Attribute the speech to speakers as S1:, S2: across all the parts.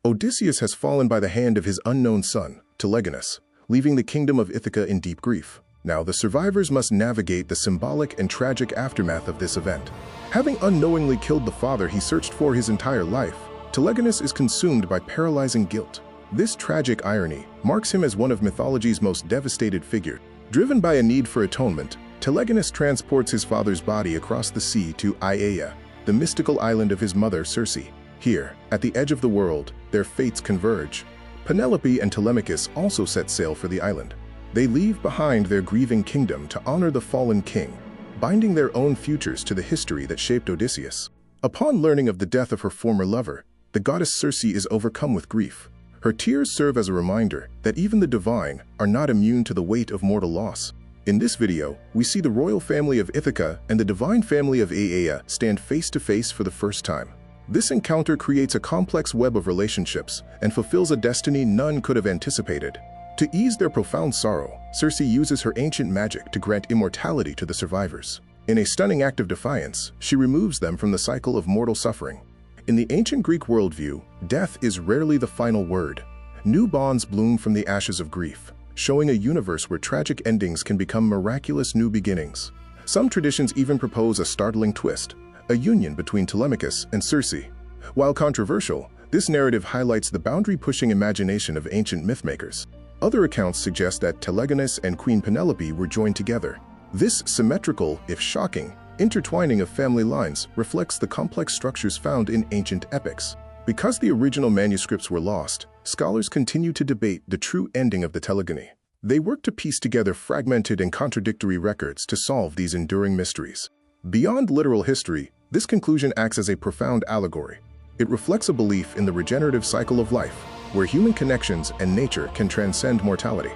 S1: Odysseus has fallen by the hand of his unknown son, Telegonus, leaving the kingdom of Ithaca in deep grief. Now, the survivors must navigate the symbolic and tragic aftermath of this event. Having unknowingly killed the father he searched for his entire life, Telegonus is consumed by paralyzing guilt. This tragic irony marks him as one of mythology's most devastated figures. Driven by a need for atonement, Telegonus transports his father's body across the sea to Aeaea, the mystical island of his mother Circe. Here, at the edge of the world, their fates converge. Penelope and Telemachus also set sail for the island. They leave behind their grieving kingdom to honor the fallen king, binding their own futures to the history that shaped Odysseus. Upon learning of the death of her former lover, the goddess Circe is overcome with grief. Her tears serve as a reminder that even the divine are not immune to the weight of mortal loss. In this video, we see the royal family of Ithaca and the divine family of Aeaea stand face to face for the first time. This encounter creates a complex web of relationships and fulfills a destiny none could have anticipated. To ease their profound sorrow, Circe uses her ancient magic to grant immortality to the survivors. In a stunning act of defiance, she removes them from the cycle of mortal suffering. In the ancient Greek worldview, death is rarely the final word. New bonds bloom from the ashes of grief, showing a universe where tragic endings can become miraculous new beginnings. Some traditions even propose a startling twist, a union between Telemachus and Circe. While controversial, this narrative highlights the boundary-pushing imagination of ancient mythmakers. Other accounts suggest that Telegonus and Queen Penelope were joined together. This symmetrical, if shocking, intertwining of family lines reflects the complex structures found in ancient epics. Because the original manuscripts were lost, scholars continue to debate the true ending of the Telegony. They work to piece together fragmented and contradictory records to solve these enduring mysteries. Beyond literal history, this conclusion acts as a profound allegory. It reflects a belief in the regenerative cycle of life, where human connections and nature can transcend mortality.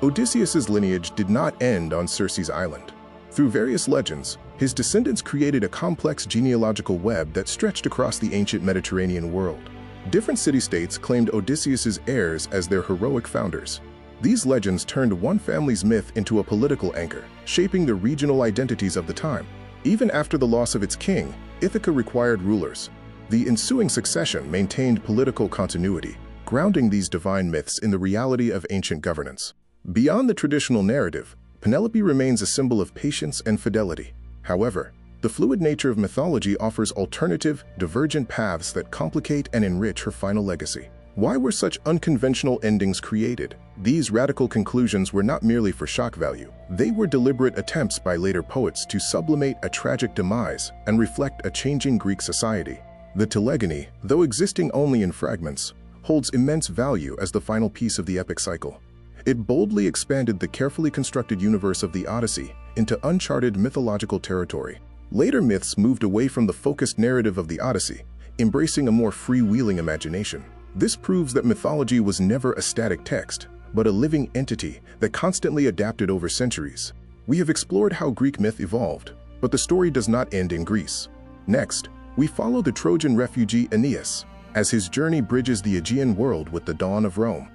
S1: Odysseus's lineage did not end on Circe's island. Through various legends, his descendants created a complex genealogical web that stretched across the ancient Mediterranean world. Different city-states claimed Odysseus's heirs as their heroic founders. These legends turned one family's myth into a political anchor, shaping the regional identities of the time. Even after the loss of its king, Ithaca required rulers. The ensuing succession maintained political continuity, grounding these divine myths in the reality of ancient governance. Beyond the traditional narrative, Penelope remains a symbol of patience and fidelity. However, the fluid nature of mythology offers alternative, divergent paths that complicate and enrich her final legacy. Why were such unconventional endings created? These radical conclusions were not merely for shock value. They were deliberate attempts by later poets to sublimate a tragic demise and reflect a changing Greek society. The Telegony, though existing only in fragments, holds immense value as the final piece of the epic cycle. It boldly expanded the carefully constructed universe of the Odyssey into uncharted mythological territory. Later myths moved away from the focused narrative of the Odyssey, embracing a more freewheeling imagination. This proves that mythology was never a static text, but a living entity that constantly adapted over centuries. We have explored how Greek myth evolved, but the story does not end in Greece. Next, we follow the Trojan refugee Aeneas, as his journey bridges the Aegean world with the dawn of Rome.